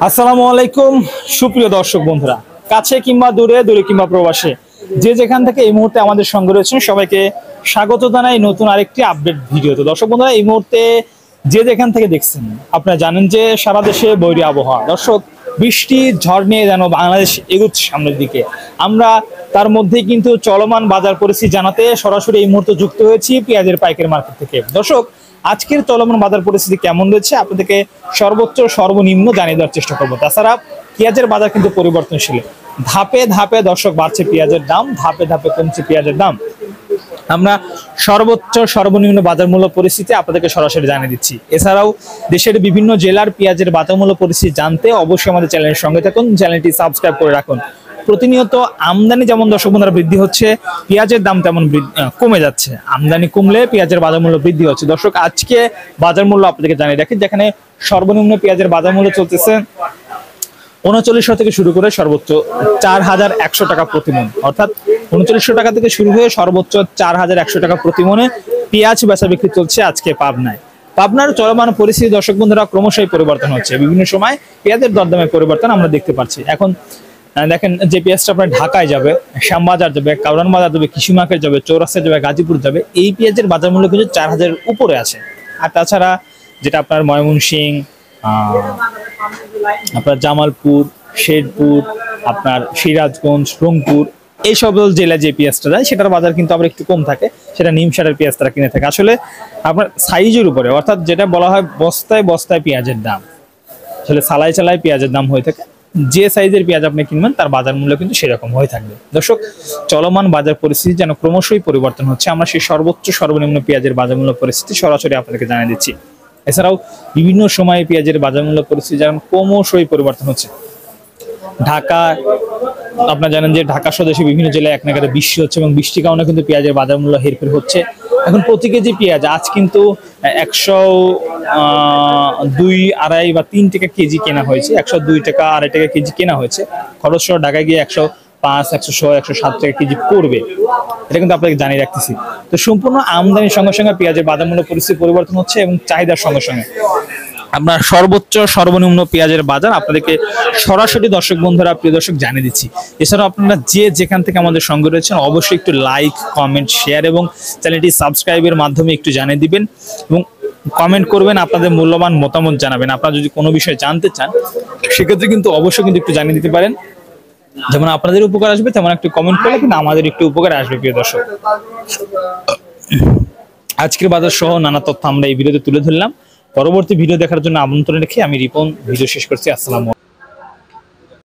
আসসালামু আলাইকুম সুপ্রিয় দর্শক বন্ধুরা, কাছে কিংবা দূরে, দূরে কিংবা প্রবাসে, যে যেখান থেকে এই মুহূর্তে আমাদের সঙ্গে রয়েছেন সবাইকে স্বাগত জানাই নতুন আরেকটি আপডেট ভিডিওতে। দর্শক বন্ধুরা, এই মুহূর্তে যে যেখান থেকে দেখছেন আপনারা জানেন যে সারা দেশে বৈরী আবহাওয়া। দর্শক, বৃষ্টি ঝড় নিয়ে যেন বাংলাদেশ এগুচ্ছে সামনের দিকে। আমরা তার মধ্যেই কিন্তু চলমান বাজার পরিস্থিতি জানাতে সরাসরি এই মুহূর্তে যুক্ত হয়েছি পেঁয়াজের পাইকারি মার্কেট থেকে। দর্শক, আজকের চলমান বাজার পরিস্থিতি কেমন রয়েছে আপনাদেরকে সর্বোচ্চ সর্বনিম্ন জানিয়ে দেওয়ার চেষ্টা করবো। তাছাড়া পেঁয়াজের বাজার কিন্তু পরিবর্তনশীল, ধাপে ধাপে দর্শক বাড়ছে পেঁয়াজের দাম, ধাপে ধাপে কমছে পেঁয়াজের দাম। আমরা সর্বোচ্চ সর্বনিম্ন বাজার মূল্য পরিস্থিতি আপনাদেরকে সরাসরি জানিয়ে দিচ্ছি। এছাড়াও দেশের বিভিন্ন জেলার পেঁয়াজের বাজার মূল্য পরিস্থিতি জানতে অবশ্যই আমাদের চ্যানেলের সঙ্গে থাকুন, চ্যানেলটি সাবস্ক্রাইব করে রাখুন। প্রতিনিয়ত আমদানি যেমন দর্শক বন্ধুরা বৃদ্ধি হচ্ছে, পেঁয়াজের দাম তেমন কমে যাচ্ছে। আমদানি কমলে পেঁয়াজের বাজার মূল্য বৃদ্ধি হচ্ছে। দর্শক, আজকে বাজার মূল্য আপনাদেরকে জানিয়ে রাখি, যেখানে সর্বনিম্ন পেঁয়াজের বাজার মূল্য চলতেছে 3900 থেকে শুরু করে সর্বোচ্চ 4100 টাকা প্রতি মণ, অর্থাৎ 3900 টাকা থেকে শুরু হয়ে সর্বোচ্চ 4100 টাকা প্রতি মণে পেঁয়াজ বেচা বিক্রি চলছে আজকে পাবনায়। পাবনার চলমান পরিস্থিতি দর্শক বন্ধুরা ক্রমশই পরিবর্তন হচ্ছে। বিভিন্ন সময় পেঁয়াজের দরদামের পরিবর্তন আমরা দেখতে পাচ্ছি। এখন দেখেন, যে পেঁয়াজটা আপনার ঢাকায় যাবে, শ্যামবাজার যাবে, কাউরান বাজার যাবে, কৃষি মার্কেট যাবে, চৌরাস্তা যাবে, গাজীপুর যাবে, এই পেঁয়াজের বাজার মূল্য কিন্তু 4000 উপরে আছে। আর তাছাড়া যেটা আপনার ময়মনসিংহ, আপনার জামালপুর, শেরপুর, আপনার সিরাজগঞ্জ, রংপুর, এই সব জেলায় যে পেঁয়াজটা যায় সেটার বাজার কিন্তু আবার একটু কম থাকে। সেটা নিমসারের পেঁয়াজ তারা কিনে থাকে। আসলে আপনার সাইজের উপরে, অর্থাৎ যেটা বলা হয় বস্তায় বস্তায় পেঁয়াজের দাম, আসলে চালায় চালায় পেঁয়াজের দাম হয়ে থাকে। যে সাইজের পেঁয়াজ আপনি কিনবেন তার বাজার মূল্য কিন্তু সেরকম হয়ে থাকবে। দর্শক, চলমান বাজার পরিস্থিতি যেন ক্রমশই পরিবর্তন হচ্ছে। আমরা সেই সর্বোচ্চ সর্বনিম্ন পেঁয়াজের বাজার মূল্য পরিস্থিতি সরাসরি আপনাদেরকে জানিয়ে দিচ্ছি। এছাড়াও বিভিন্ন সময়ে পেঁয়াজের বাজার মূল্য পরিস্থিতি যেমন ক্রমশই পরিবর্তন হচ্ছে। ঢাকা, আপনারা জানেন যে ঢাকা সহ দেশে বিভিন্ন জেলায় এক নাগারে বৃষ্টি হচ্ছে এবং বৃষ্টির কারণে কিন্তু পেঁয়াজের বাজার মূল্য হেরফের হচ্ছে। এখন প্রতি কেজি পেঁয়াজ আজ কিন্তু 102, 2.5 বা 3 টাকা কেজি কেনা হয়েছে। 102 টাকা, 2.5 টাকা কেজি কেনা হয়েছে। খরচ সহ ঢাকায় গিয়ে 105, 106, 107 টাকা কেজি পড়বে। এটা কিন্তু আপনাকে জানিয়ে রাখতেছি। তো সম্পূর্ণ আমদানির সঙ্গে সঙ্গে পেঁয়াজের বাজার মূল্য পরিস্থিতি পরিবর্তন হচ্ছে এবং চাহিদার সঙ্গে সঙ্গে আপনার সর্বোচ্চ সর্বনিম্ন পেঁয়াজের বাজার আপনাদেরকে সরাসরি দর্শক বন্ধুরা, প্রিয় দর্শক, জানিয়ে দিচ্ছি। এছাড়াও আপনারা যে যেখান থেকে আমাদের সঙ্গে রয়েছেন অবশ্যই একটু লাইক, কমেন্ট, শেয়ার এবং চ্যানেলটি সাবস্ক্রাইবের মাধ্যমে একটু জানিয়ে দিবেন এবং কমেন্ট করবেন, আপনাদের মূল্যবান মতামত জানাবেন। আপনারা যদি কোনো বিষয় জানতে চান সেক্ষেত্রে কিন্তু অবশ্যই কিন্তু একটু জানিয়ে দিতে পারেন। যেমন আপনাদের উপকার আসবে তেমন একটু কমেন্ট করলে কিন্তু আমাদের একটু উপকার আসবে। প্রিয় দর্শক, আজকের বাজার সহ নানা তথ্য আমরা এই ভিডিওতে তুলে ধরলাম। পরবর্তী ভিডিও দেখার জন্য আমন্ত্রণ রেখে আমি রিপন ভিডিও শেষ করছি। আসসালামু আলাইকুম।